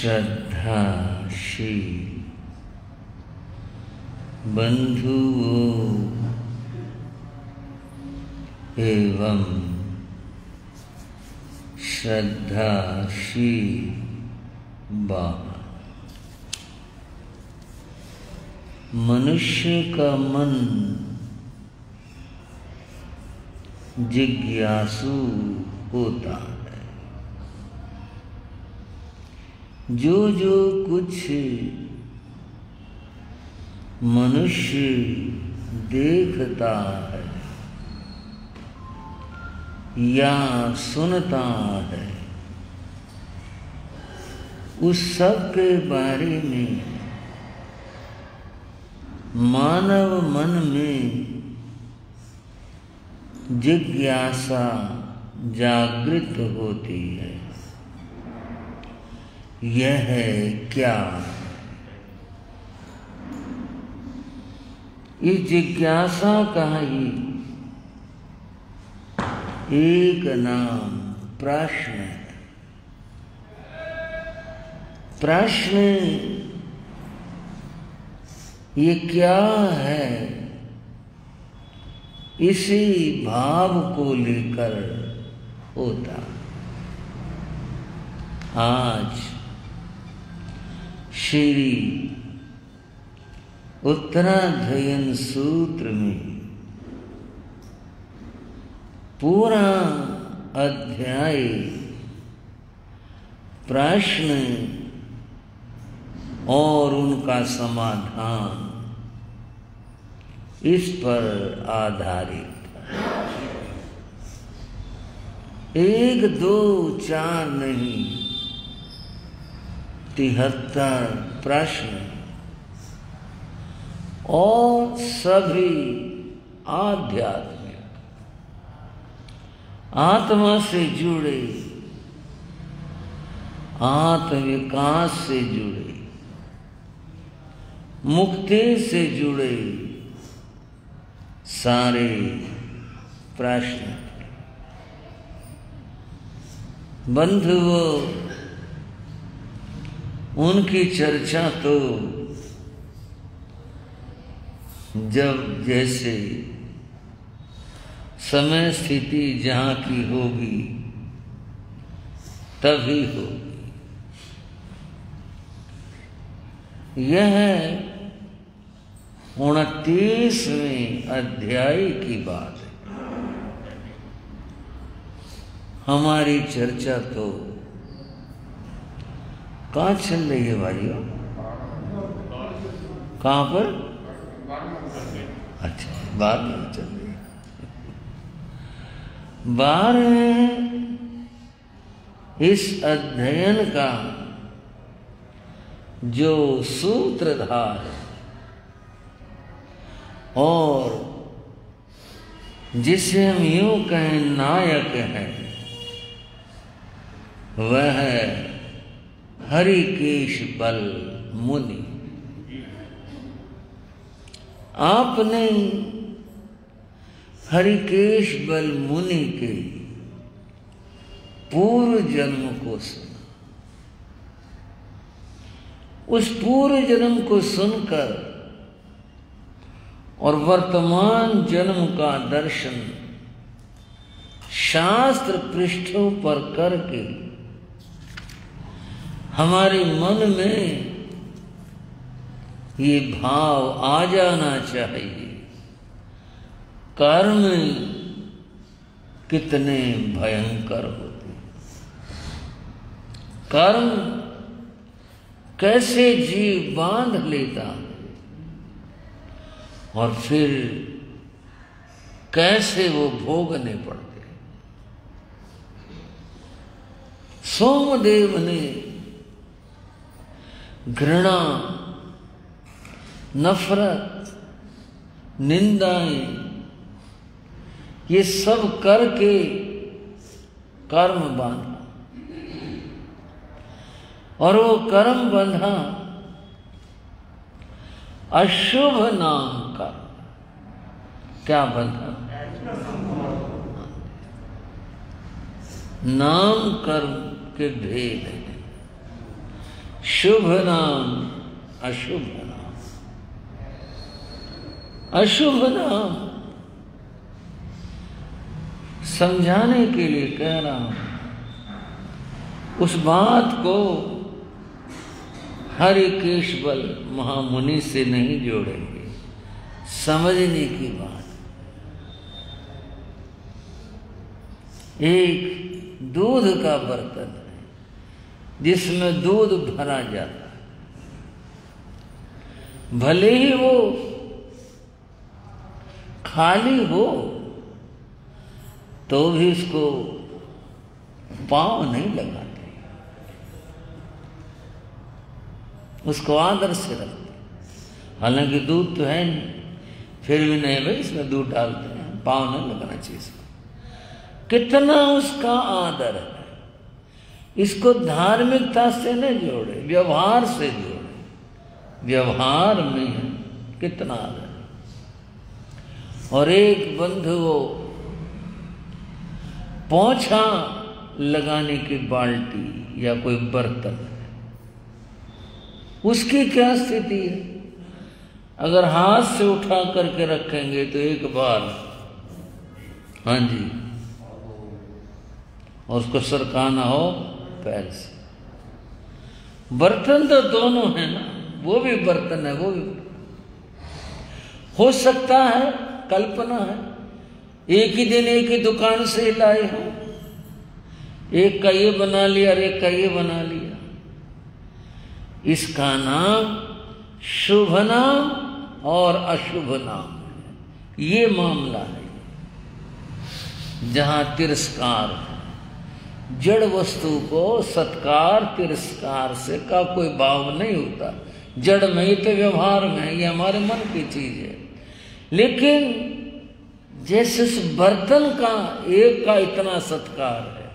श्रद्धाशील बंधुओं एवं श्रद्धाशील बाबा, मनुष्य का मन जिज्ञासु होता है। जो जो कुछ मनुष्य देखता है या सुनता है, उस सब के बारे में मानव मन में जिज्ञासा जागृत होती है। यह है क्या? इस जिज्ञासा का ही एक नाम प्रश्न है। प्रश्न ये क्या है, इसी भाव को लेकर होता। आज श्री उत्तराध्ययन सूत्र में पूरा अध्याय प्रश्न और उनका समाधान इस पर आधारित। 1, 2, 4 नहीं, 73 प्रश्न और सभी आध्यात्मिक, आत्मा से जुड़े, आत्मविकास से जुड़े, मुक्ति से जुड़े सारे प्रश्न। बंधुओं, उनकी चर्चा तो जब जैसे समय स्थिति जहाँ की होगी तभी होगी। यह 29वें अध्याय की बात है। हमारी चर्चा तो कहाँ चल रही है भाइयों? कहाँ पर? अच्छा, 12 चल रही है। 12 इस अध्ययन का जो सूत्रधार है और जिसे हम यूं कहें नायक हैं, वह है हरिकेश बल मुनि। आपने हरिकेश बल मुनि के पूर्व जन्म को सुना। उस पूर्व जन्म को सुनकर और वर्तमान जन्म का दर्शन शास्त्र पृष्ठों पर करके हमारे मन में ये भाव आ जाना चाहिए, कर्म कितने भयंकर होते, कर्म कैसे जीव बांध लेता और फिर कैसे वो भोगने पड़ते। सोमदेव ने घृणा, नफरत, निंदाएं ये सब करके कर्म बांधा और वो कर्म बंधा अशुभ नाम का। क्या बंधा? नाम कर्म के भेद हैं। शुभ नाम अशुभ नाम, अशुभ नाम समझाने के लिए कह रहा हूं। उस बात को हरिकेशवल महामुनि से नहीं जोड़ेंगे, समझने की बात। एक दूध का बर्तन है जिसमें दूध भरा जाता है, भले ही वो खाली हो तो भी उसको पांव नहीं लगाते, उसको आदर से रखते। हालांकि दूध तो है नहीं, फिर भी नहीं भाई इसमें दूध डालते हैं, पांव नहीं लगाना चाहिए इसको। कितना उसका आदर है। इसको धार्मिकता से न जोड़े, व्यवहार से जोड़े। व्यवहार में कितना आदर है। और एक बंधु वो पोंछा लगाने की बाल्टी या कोई बर्तन है, उसकी क्या स्थिति है? अगर हाथ से उठा करके रखेंगे तो एक बार, हाँ जी, और उसको सरकाना हो पैर से। बर्तन तो दोनों है ना, वो भी बर्तन है, वो भी हो सकता है, कल्पना है, एक ही दिन एक ही दुकान से लाए हो, एक का ये बना लिया और एक का ये बना लिया। इसका नाम शुभ नाम और अशुभ नाम है। ये मामला है जहां तिरस्कार है। जड़ वस्तु को सत्कार तिरस्कार से का कोई भाव नहीं होता। जड़ में ही तो व्यवहार में है, ये हमारे मन की चीज है। लेकिन जैसे उस बर्तन का एक का इतना सत्कार है,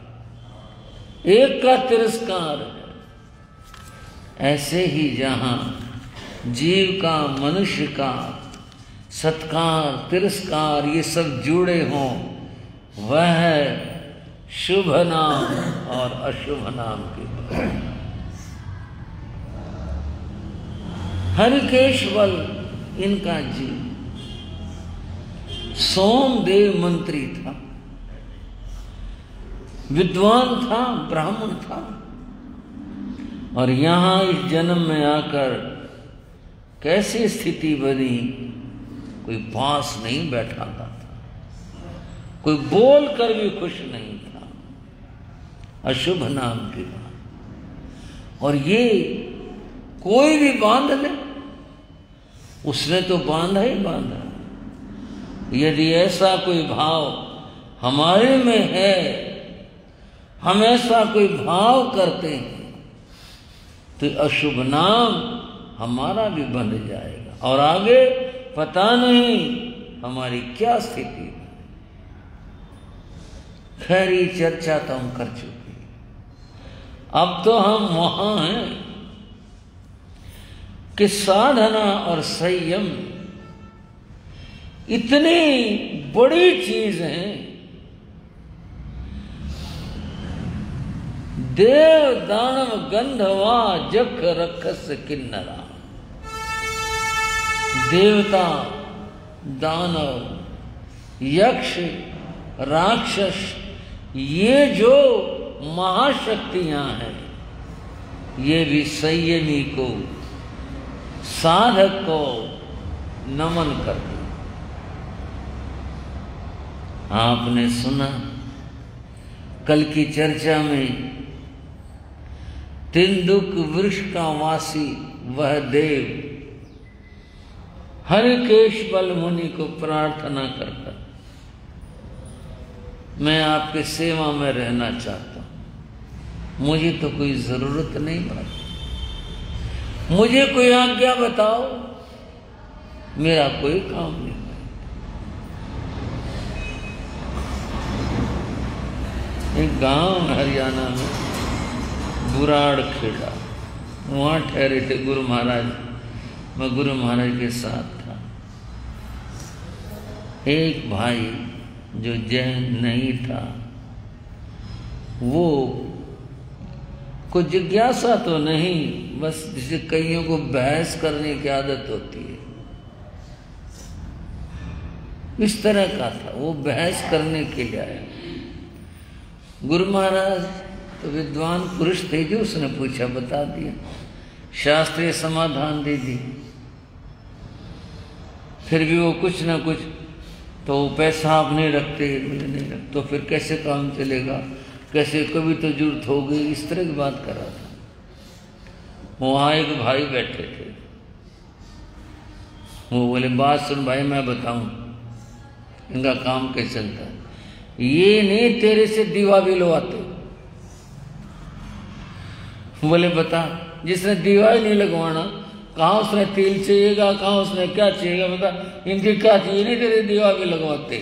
एक का तिरस्कार है, ऐसे ही जहां जीव का, मनुष्य का सत्कार तिरस्कार ये सब जुड़े हों, वह है शुभ नाम और अशुभ नाम की बात। हरिकेशवल इनका जीव सोमदेव मंत्री था, विद्वान था, ब्राह्मण था, और यहां इस जन्म में आकर कैसी स्थिति बनी, कोई पास नहीं बैठाता था, कोई बोल कर भी खुश नहीं था। अशुभ नाम की बात। और ये कोई भी बांध ले, उसने तो बांधा ही बांधा। यदि ऐसा कोई भाव हमारे में है, हम ऐसा कोई भाव करते हैं, तो अशुभ नाम हमारा भी बंध जाएगा और आगे पता नहीं हमारी क्या स्थिति है। खैर ये चर्चा तो हम कर चुके। अब तो हम वहां हैं कि साधना और संयम इतनी बड़ी चीज है। देव दानव गंधवा जख रखस किन्नरा। देवता, दानव, यक्ष, राक्षस, ये जो महाशक्तियां हैं, ये भी संयमी को, साधक को नमन करते। आपने सुना कल की चर्चा में, तिंदुक वृक्ष का वासी वह देव हरिकेशवल मुनि को प्रार्थना करता, मैं आपके सेवा में रहना चाहता हूं, मुझे तो कोई जरूरत नहीं भाई, मुझे कोई आज्ञा बताओ, मेरा कोई काम नहीं। एक गांव हरियाणा में बुराड़ खेड़ा, वहां ठहरे थे गुरु महाराज। मैं गुरु महाराज के साथ था। एक भाई जो जैन नहीं था, वो कोई जिज्ञासा तो नहीं, बस जिसे कईयों को बहस करने की आदत होती है, इस तरह का था। वो बहस करने के लिए आया। गुरु महाराज तो विद्वान पुरुष थे, जो उसने पूछा बता दिया, शास्त्रीय समाधान दे दी। फिर भी वो कुछ ना कुछ, तो पैसा आप नहीं रखते, मुझे नहीं रखते, तो फिर कैसे काम चलेगा, कैसे, कभी तो जरूरत हो गई, इस तरह की बात कर रहा था। वहाँ एक भाई बैठे थे, वो बोले बात सुन भाई, मैं बताऊं इनका काम कैसे चलता है। ये नहीं तेरे से दीवा भी लगवाते। बोले बता। जिसने दीवा ही नहीं लगवाना, कहाँ उसने तेल चाहिएगा, कहाँ उसने क्या चाहिएगा, बता। इनकी क्या चाहिए, नहीं तेरे दीवा भी लगवाते,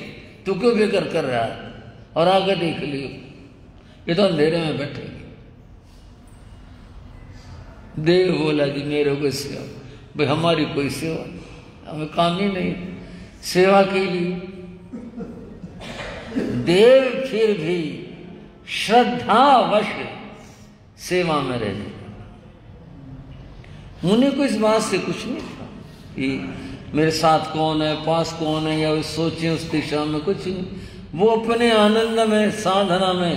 तू क्यों बेकार कर रहा है। और आगे देख लियो, ये तो अंधेरे में बैठेंगे। देव बोला जी मेरे को सेवा, भाई हमारी कोई सेवा नहीं, हमें काम ही नहीं सेवा के लिए। देव फिर भी श्रद्धावश सेवा में रहने। मुनि को इस बात से कुछ नहीं था कि मेरे साथ कौन है, पास कौन है, या सोचे उस दिशा में, कुछ नहीं। वो अपने आनंद में, साधना में,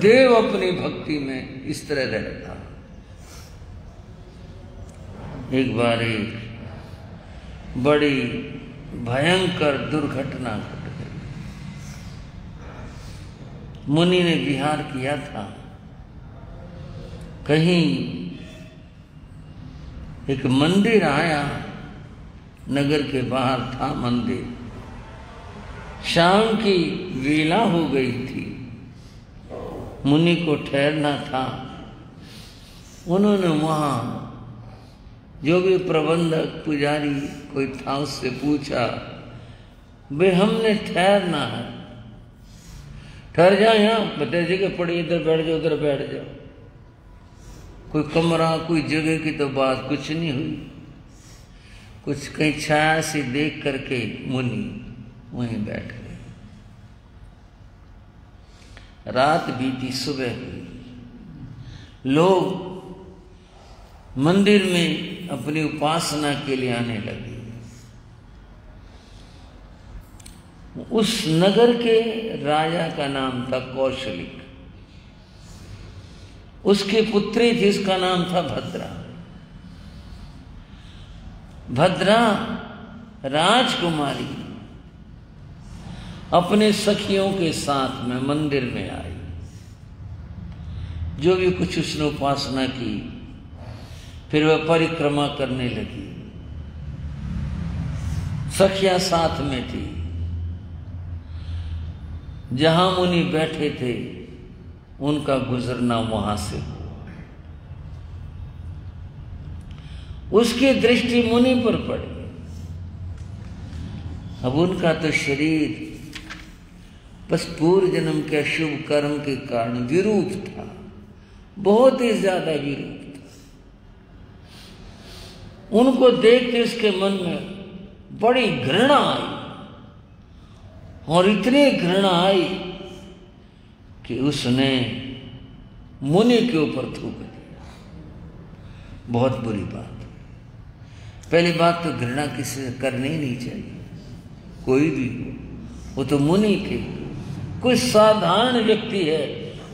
देव अपनी भक्ति में इस तरह रहता। एक बार एक बड़ी भयंकर दुर्घटना घट गई। मुनि ने विहार किया था, कहीं एक मंदिर आया, नगर के बाहर था मंदिर। शाम की वेला हो गई थी, मुनि को ठहरना था। उन्होंने वहाँ जो भी प्रबंधक पुजारी कोई था उससे पूछा, भाई हमने ठहरना है, ठहर जाओ यहाँ, बता जगह पड़ी, इधर बैठ जाओ, उधर बैठ जाओ। कोई कमरा, कोई जगह की तो बात कुछ नहीं हुई। कुछ कहीं छाया से देख करके मुनि वहीं बैठ गए। रात बीती, सुबह हुई। लोग मंदिर में अपनी उपासना के लिए आने लगे। उस नगर के राजा का नाम था कौशलिक। उसकी पुत्री थी, उसका नाम था भद्रा। भद्रा राजकुमारी अपने सखियों के साथ में मंदिर में आई। जो भी कुछ उसने उपासना की, फिर वह परिक्रमा करने लगी। सखियां साथ में थी। जहां मुनि बैठे थे उनका गुजरना वहां से हुआ। उसकी दृष्टि मुनि पर पड़ी। अब उनका तो शरीर बस पूर्व जन्म के शुभ कर्म के कारण विरूप था, बहुत ही ज्यादा विरूप था। उनको देख के उसके मन में बड़ी घृणा आई, और इतनी घृणा आई कि उसने मुनि के ऊपर थूक दिया। बहुत बुरी बात। पहली बात तो घृणा किसी से करनी ही नहीं चाहिए, कोई भी हो, वो तो मुनि थे। कोई साधारण व्यक्ति है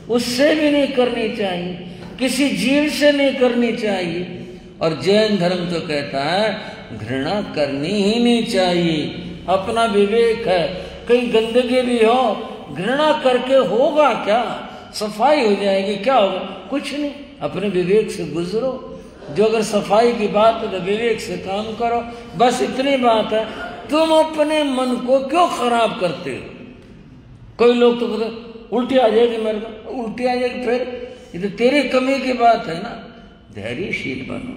उससे भी नहीं करनी चाहिए, किसी जीव से नहीं करनी चाहिए। और जैन धर्म तो कहता है घृणा करनी ही नहीं चाहिए, अपना विवेक है। कहीं गंदगी भी हो, घृणा करके होगा क्या, सफाई हो जाएगी, क्या होगा, कुछ नहीं। अपने विवेक से गुजरो। जो अगर सफाई की बात है तो विवेक से काम करो, बस इतनी बात है। तुम अपने मन को क्यों खराब करते हो? कोई लोग तो कहते उल्टी आ जाएगी, मेरे को उल्टी आ जाएगी, फिर ये तो तेरी कमी की बात है ना। धैर्यशील बनो,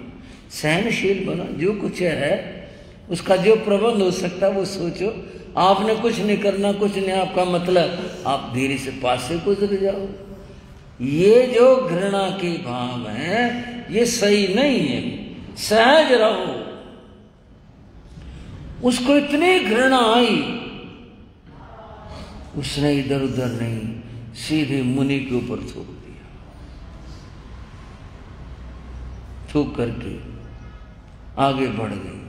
सहनशील बनो, जो कुछ है उसका जो प्रबंध हो सकता है वो सोचो। आपने कुछ नहीं करना, कुछ नहीं आपका मतलब, आप धीरे से पास से गुजर जाओ। ये जो घृणा के भाव हैं ये सही नहीं है, सहज रहो। उसको इतनी घृणा आई, उसने इधर उधर नहीं, सीधे मुनि के ऊपर थूक दिया। थूक करके आगे बढ़ गई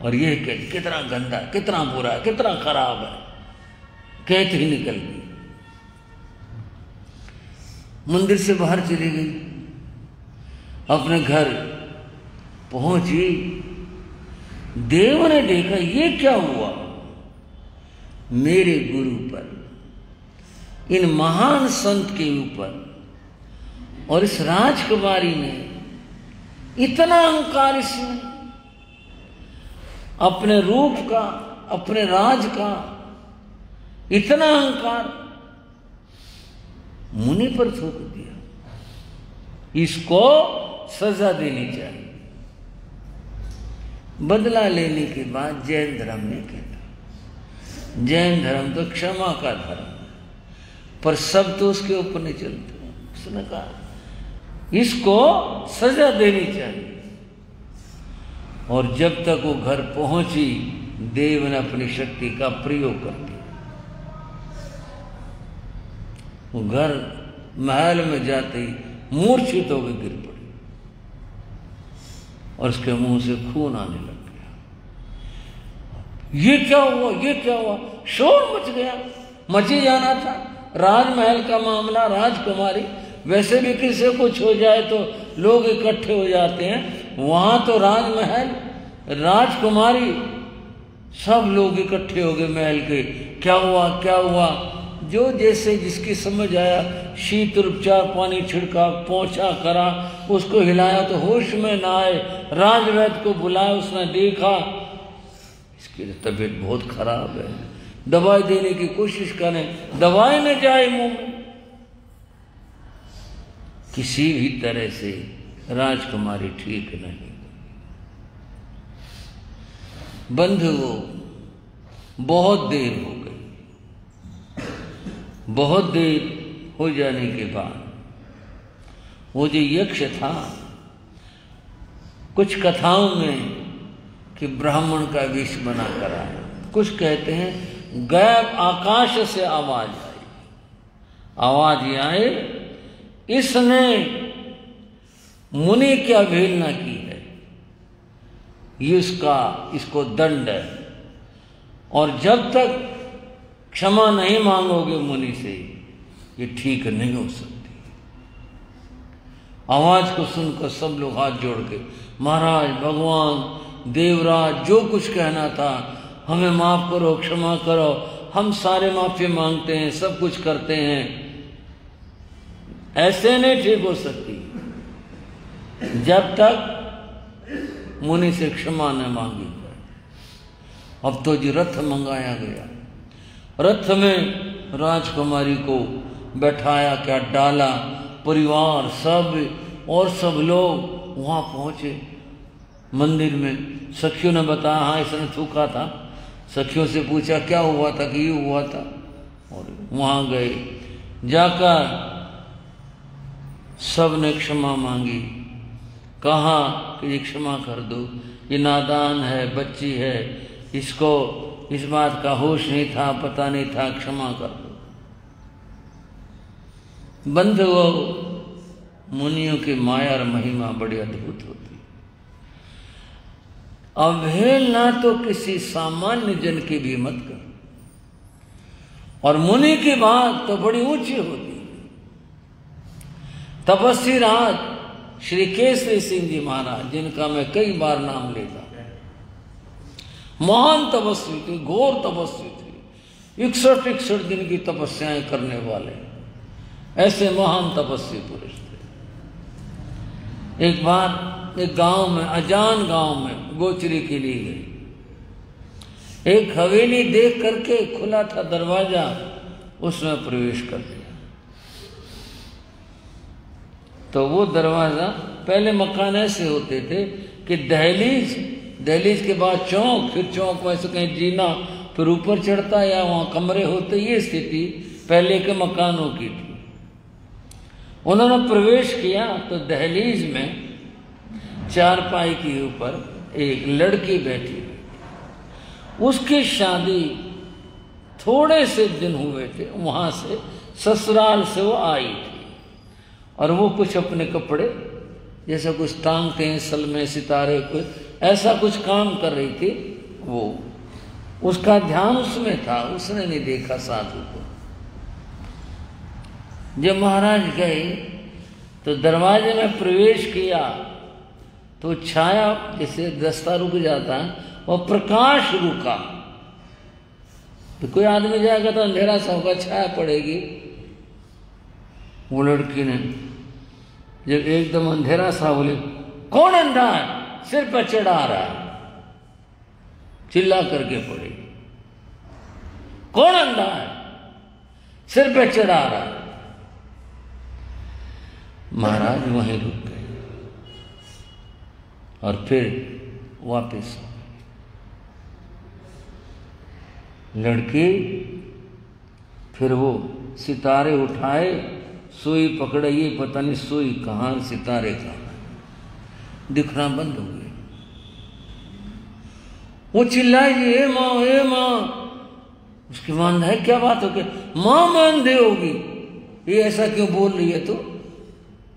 और ये कहती कितना गंदा, कितना बुरा, कितना खराब है, कहती ही निकल गई। मंदिर से बाहर चली गई, अपने घर पहुंची। देव ने देखा ये क्या हुआ, मेरे गुरु पर, इन महान संत के ऊपर और इस राजकुमारी ने इतना अहंकार, इसने अपने रूप का, अपने राज का इतना अहंकार मुनि पर थोप दिया। इसको सजा देनी चाहिए। बदला लेने के बाद जैन धर्म ने कहता, जैन धर्म तो क्षमा का धर्म है, पर सब तो उसके ऊपर नहीं चलते। उसने कहा इसको सजा देनी चाहिए। और जब तक वो घर पहुंची, देव ने अपनी शक्ति का प्रयोग कर दिया। वो घर महल में जाते ही मूर्छित होकर गिर पड़ी और उसके मुंह से खून आने लग गया। ये क्या हुआ, ये क्या हुआ, शोर मच गया। मची जाना था राजमहल का मामला, राजकुमारी, वैसे भी किसी को कुछ हो जाए तो लोग इकट्ठे हो जाते हैं, वहां तो राजमहल, राजकुमारी, सब लोग इकट्ठे हो गए महल के। क्या हुआ, क्या हुआ, जो जैसे जिसकी समझ आया, शीतल उपचार, पानी छिड़का, पोंछा करा, उसको हिलाया तो होश में ना आए। राजवैद्य को बुलाया, उसने देखा इसकी तबीयत बहुत खराब है, दवाई देने की कोशिश करें, दवाई न जाए मुंह में। किसी भी तरह से राजकुमारी ठीक नहीं। बंधुओं, बहुत देर हो गई। बहुत देर हो जाने के बाद वो जो यक्ष था, कुछ कथाओं में कि ब्राह्मण का वेश बना कर आया, कुछ कहते हैं गैब आकाश से आवाज आई। आवाज ये आए, इसने मुनि की अवहेलना की है, ये इसको दंड है, और जब तक क्षमा नहीं मांगोगे मुनि से, ये ठीक नहीं हो सकती। आवाज को सुनकर सब लोग हाथ जोड़ के, महाराज, भगवान, देवराज, जो कुछ कहना था हमें माफ करो, क्षमा करो, हम सारे माफी मांगते हैं, सब कुछ करते हैं, ऐसे नहीं ठीक हो सकती जब तक मुनि से क्षमा न मांगी जाए। अब तो जी रथ मंगाया गया, रथ में राजकुमारी को बैठाया, क्या डाला, परिवार सब और सब लोग वहां पहुंचे मंदिर में। सखियों ने बताया हाँ इसने थूका था, सखियों से पूछा क्या हुआ था, कि ये हुआ था, और वहां गए। जाकर सब ने क्षमा मांगी, कहा कि ये क्षमा कर दो, ये नादान है, बच्ची है, इसको इस बात का होश नहीं था, पता नहीं था, क्षमा कर दो। बंधुओं, मुनियों की माया और महिमा बड़ी अद्भुत होती है। अवहेलना तो किसी सामान्य जन की भी मत कर, और मुनि की बात तो बड़ी ऊंची होती है। तपस्वी राज श्री केसरी सिंह जी महाराज, जिनका मैं कई बार नाम लेता, महान तपस्वी थे, घोर तपस्वी थे, 61 दिन की तपस्याएं करने वाले, ऐसे महान तपस्वी पुरुष थे। एक बार एक गांव में, अजान गांव में गोचरी के लिए गई। एक हवेली देख करके, खुला था दरवाजा, उसमें प्रवेश कर दिया। तो वो दरवाजा, पहले मकान ऐसे होते थे कि दहलीज के बाद चौक, फिर चौक में से कहीं जीना, फिर ऊपर चढ़ता या वहां कमरे होते, ये स्थिति पहले के मकानों की थी। उन्होंने प्रवेश किया तो दहलीज में चारपाई के ऊपर एक लड़की बैठी, उसकी शादी थोड़े से दिन हुए थे, वहां से ससुराल से वो आई थी, और वो कुछ अपने कपड़े जैसा कुछ टांगते हैं सल में सितारे, कुछ ऐसा कुछ काम कर रही थी वो, उसका ध्यान उसमें था, उसने नहीं देखा साधु को। जब महाराज गए तो दरवाजे में प्रवेश किया तो छाया, जैसे रास्ता रुक जाता है और प्रकाश रुका, तो कोई आदमी जाएगा तो अंधेरा सा होगा, छाया पड़ेगी। वो लड़की ने जब एकदम अंधेरा सा बोले, कौन अंधा है, सिर पर चढ़ा रहा है, चिल्ला करके पड़ी, कौन अंधा है, सिर पे चढ़ा रहा है। महाराज वहीं रुक गए और फिर वापस आ गए। लड़की फिर वो सितारे उठाए, सुई पकड़े, ये पता नहीं सुई कहाँ, सितारे कहाँ, दिखना बंद हो गए। वो चिल्लाई, ए माँ, ए माँ। उसकी मां है, क्या बात हो गई? मां मैं अंधे होगी, ये ऐसा क्यों बोल रही है तू?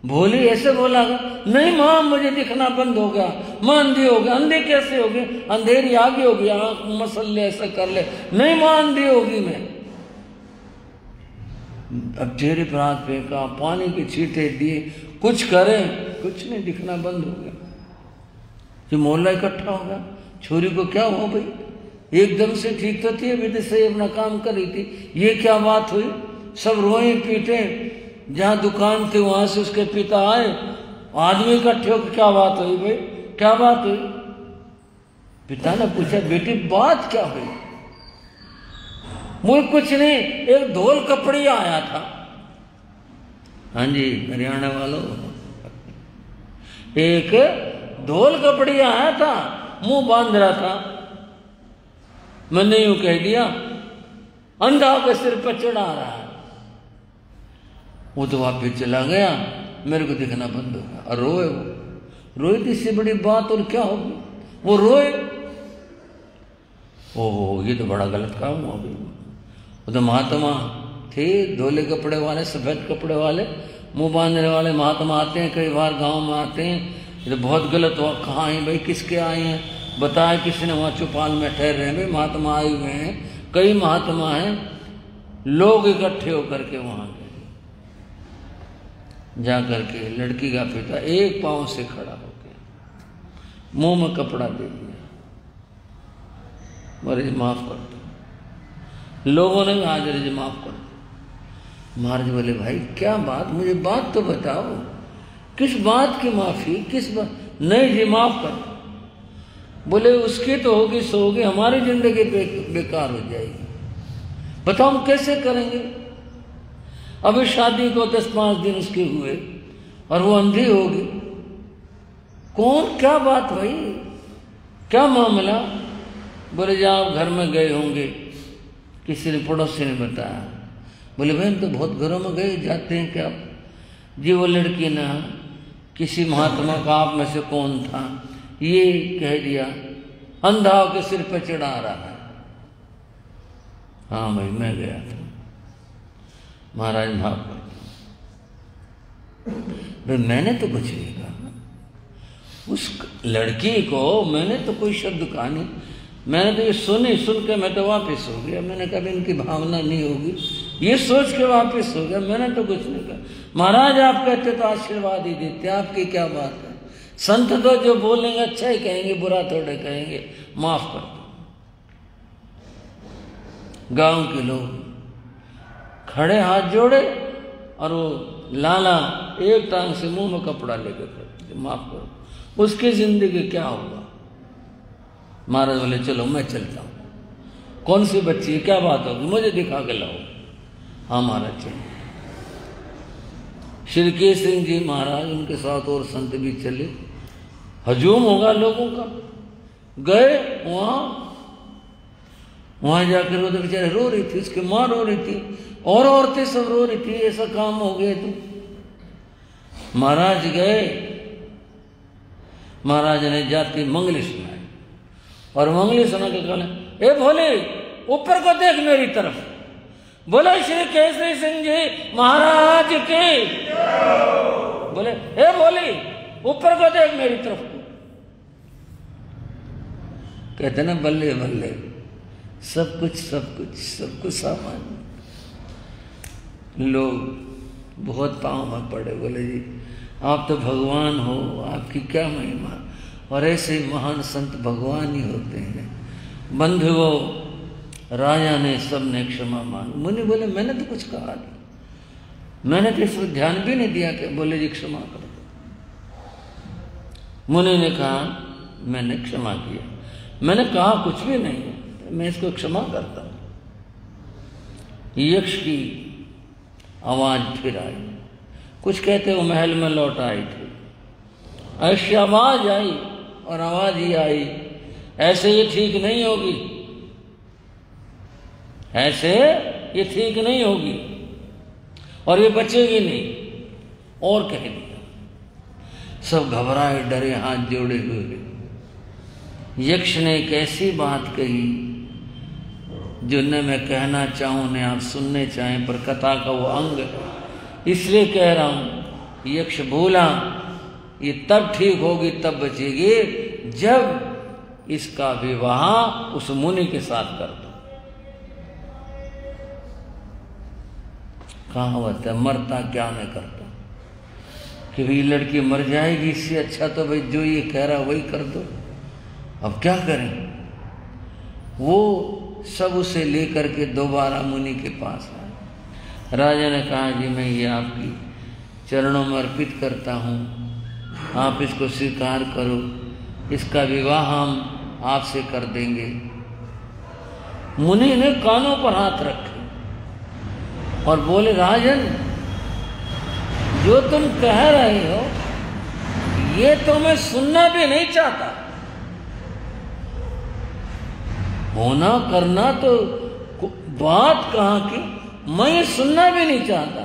भोली ऐसे बोला? नहीं मां, मुझे दिखना बंद हो गया, मैं अंधी हो गया। अंधे कैसे हो गए? अंधेरी आगे हो गई, आंख मसल ले, ऐसा कर ले। नहीं मां, अंधी होगी मैं। अब चेहरे पर हाथ फेंका, पानी के छींटे दिए, कुछ करें, कुछ नहीं, दिखना बंद हो गया। जो मोहल्ला इकट्ठा हो गया, छोरी को क्या हुआ भाई? एकदम से ठीक तो थी, अभी तो सही अपना काम कर रही थी, ये क्या बात हुई? सब रोए पीटे, जहां दुकान थी वहां से उसके पिता आए, आदमी इकट्ठे होकर क्या बात हुई भाई, क्या बात हुई? पिता ने पूछा, बेटी बात क्या हुई? मुझे कुछ नहीं, एक धोल कपड़ी आया था। हाँ जी हरियाणा वालों, एक धोल कपड़ी आया था, मुंह बांध रहा था, मैंने यूं कह दिया, अंधा के सिर पर चढ़ा रहा है। वो तो वापिस चला गया, मेरे को दिखना बंद हो गया। और रोए, वो रोए थी, इससे बड़ी बात और क्या होगी? वो रोए, ओहो ये तो बड़ा गलत काम हुआ भाई। वो तो महात्मा थे, धोले कपड़े वाले, सफेद कपड़े वाले, मुंह बांधने वाले महात्मा आते हैं, कई बार गांव में आते हैं। ये तो बहुत गलत हुआ। कहाँ आए भाई, किसके आए हैं? बताया किसी ने, वहाँ चौपाल में ठहर रहे हैं भाई, महात्मा आए हुए हैं, कई महात्मा हैं। लोग इकट्ठे होकर के वहां गए, जा करके लड़की का पिता एक पांव से खड़ा हो गया, मुंह में कपड़ा दे दिया, बोले माफ कर दो। लोगों ने हाजिर जी माफ कर दो। महाराज बोले, भाई क्या बात, मुझे बात तो बताओ, किस बात की माफी, किस बात? नहीं जी माफ कर दो। बोले उसकी तो होगी सो होगी, हमारी जिंदगी बेकार हो जाएगी, बताओ हम कैसे करेंगे? अभी शादी को 10-5 दिन उसके हुए और वो अंधी होगी। कौन, क्या बात भाई, क्या मामला? बोले जब घर में गए होंगे, किसी ने, पड़ोसी ने बताया। बोले बहन तो बहुत घरों में गए जाते हैं क्या? जी वो लड़की ना किसी महात्मा का, आप में से कौन था, ये कह दिया अंधा के सिर पे चढ़ा रहा है। हाँ भाई मैं गया था। महाराज माफ कर भाई, मैंने तो कुछ नहीं कहा, उस लड़की को मैंने तो कोई शब्द कहा नहीं, मैंने तो ये सुन के मैं तो वापस हो गया। मैंने कहा इनकी भावना नहीं होगी, ये सोच के वापस हो गया, मैंने तो कुछ नहीं कहा। महाराज आप कहते तो आशीर्वाद ही देते, आपकी क्या बात है? संत तो जो बोलेंगे अच्छा ही कहेंगे, बुरा थोड़े कहेंगे, माफ कर दो। गांव के लोग खड़े हाथ जोड़े और वो लाला एक टांग से मुंह में कपड़ा लेकर खड़े, माफ करो। उसकी जिंदगी क्या होगा? महाराज बोले चलो मैं चलता हूं। कौन सी बच्ची, क्या बात होगी, मुझे दिखा के लाओ। हाँ महाराज चलो। श्री केश सिंह जी महाराज, उनके साथ और संत भी चले, हजूम होगा लोगों का। गए वहां जाकर वो तो बेचारे रो रही थी, उसकी माँ रो रही थी, और औरतें सब रो रही थी, ऐसा काम हो गया तो। महाराज गए, महाराज ने जाती मंगली सुनाई और मंगली सुना के कहने, ए भोले ऊपर को देख मेरी तरफ। बोले श्री केसरी सिंह जी महाराज के। बोले ए भोले ऊपर को देख मेरी तरफ को। कहते ना बल्ले बल्ले, सब कुछ सामान्य। लोग बहुत पाँव में पड़े, बोले जी आप तो भगवान हो, आपकी क्या महिमा। और ऐसे महान संत भगवान ही होते हैं। बंधुओं, राजा ने सबने क्षमा मांगी। मुनि बोले मैंने तो कुछ कहा नहीं, मैंने तो इस पर ध्यान भी नहीं दिया। कि बोले जी क्षमा कर दो। मुनि ने कहा मैंने क्षमा किया, मैंने कहा कुछ भी नहीं, मैं इसको क्षमा करता हूं। यक्ष की आवाज फिर आई। कुछ कहते वो महल में लौट आई थी। ऐसी आवाज आई और आवाज ही आई, ऐसे ये ठीक नहीं होगी, ऐसे ये ठीक नहीं होगी और ये बचेगी नहीं। और कह दिया। सब घबराए डरे हाथ जोड़े हुए। यक्ष ने एक ऐसी बात कही जो न मैं कहना चाहूं न आप सुनने चाहें, पर कथा का वो अंग इसलिए कह रहा हूं। यक्ष बोला ये तब ठीक होगी, तब बचेगी जब इसका विवाह उस मुनि के साथ कर दो। कहावत है मरता क्या मैं करता, कि भाई लड़की मर जाएगी, इससे अच्छा तो भाई जो ये कह रहा वही कर दो। अब क्या करें। वो सब उसे लेकर के दोबारा मुनि के पास आए। राजा ने कहा जी मैं ये आपकी चरणों में अर्पित करता हूँ, आप इसको स्वीकार करो, इसका विवाह हम आपसे कर देंगे। मुनि ने कानों पर हाथ रखे और बोले राजन, जो तुम कह रहे हो ये तो मैं सुनना भी नहीं चाहता। होना करना तो बात कहाँ की, मैं ये सुनना भी नहीं चाहता।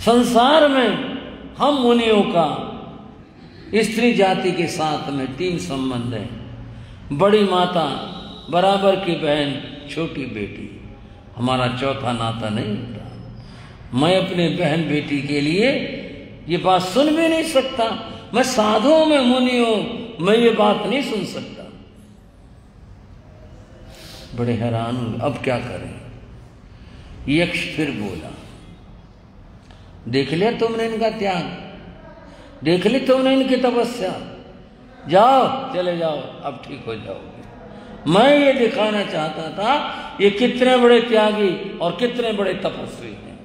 संसार में हम मुनियों का स्त्री जाति के साथ में 3 संबंध हैं। बड़ी माता, बराबर की बहन, छोटी बेटी। हमारा चौथा नाता नहीं होता। मैं अपने बहन बेटी के लिए ये बात सुन भी नहीं सकता। मैं साधुओं में मुनियों मैं ये बात नहीं सुन सकता। बड़े हैरान हुए, अब क्या करें। यक्ष फिर बोला, देख लिया तुमने इनका त्याग, देख ली तुमने इनकी तपस्या, जाओ चले जाओ, अब ठीक हो जाओगे। मैं ये दिखाना चाहता था ये कितने बड़े त्यागी और कितने बड़े तपस्वी हैं,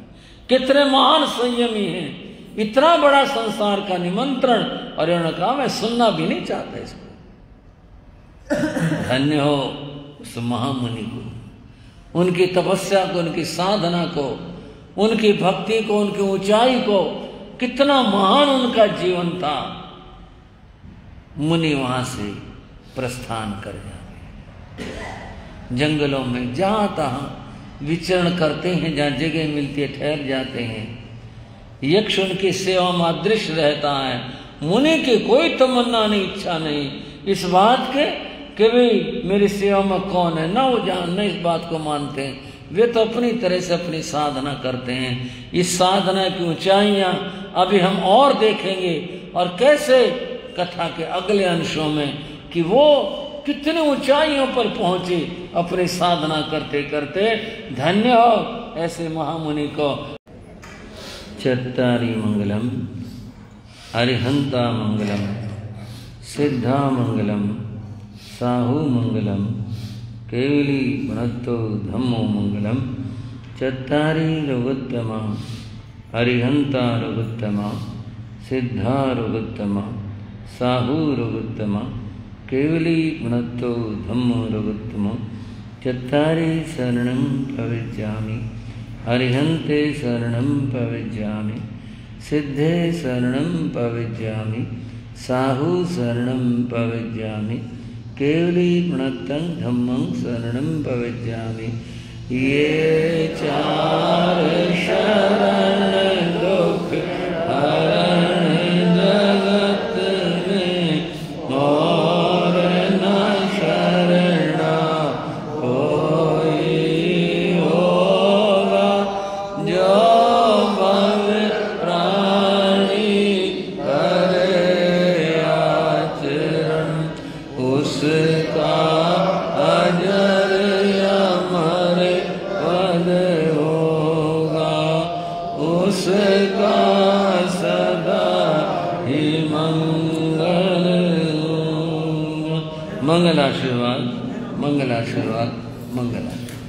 कितने महान संयमी हैं। इतना बड़ा संसार का निमंत्रण, और इन्होंने कहा मैं सुनना भी नहीं चाहता इसको। धन्य हो उस महामुनि को, उनकी तपस्या को, उनकी साधना को, उनकी भक्ति को, उनकी ऊंचाई को। कितना महान उनका जीवन था। मुनि वहां से प्रस्थान कर जाते, जंगलों में जहां तहां विचरण करते हैं, जहां जगह मिलती है ठहर जाते हैं। यक्ष उनकी सेवा में अदृश्य रहता है। मुनि की कोई तमन्ना नहीं, इच्छा नहीं इस बात के कि भाई मेरी सेवा में कौन है, ना वो जान इस बात को मानते हैं। वे तो अपनी तरह से अपनी साधना करते हैं। इस साधना की ऊंचाइयां अभी हम और देखेंगे, और कैसे कथा के अगले अंशों में कि वो कितने ऊंचाइयों पर पहुंचे अपनी साधना करते करते। धन्य हो ऐसे महामुनि को। चत्तारी मंगलम, अरिहंता मंगलम, सिद्धा मंगलम, साहू मंगलम, केवली गुणत्तो धम्मो मंगलम। चत्तारी रघुत्तमा, अरिहंता रघुत्तमा, सिद्धा रघुत्तमा, साहू रघुत्तमा, केवली गुणत्तो धम्मो रघुत्तमो। चत्तारी शरणं प्रविज्यामि, अरिहन्ते शरणं प्रविज्यामि, सिद्धे शरणं प्रविज्यामि, साहू शरणं प्रविज्यामि, केवली गुणत्तं धम्मं शरणं प्रविज्यामि। ये 4 शरण दुख हरण जगत में, और न शरणा कोई होगा। जो भव प्राणी कर मंगल आशीर्वाद, मंगल आशीर्वाद, मंगल आशीर्वाद।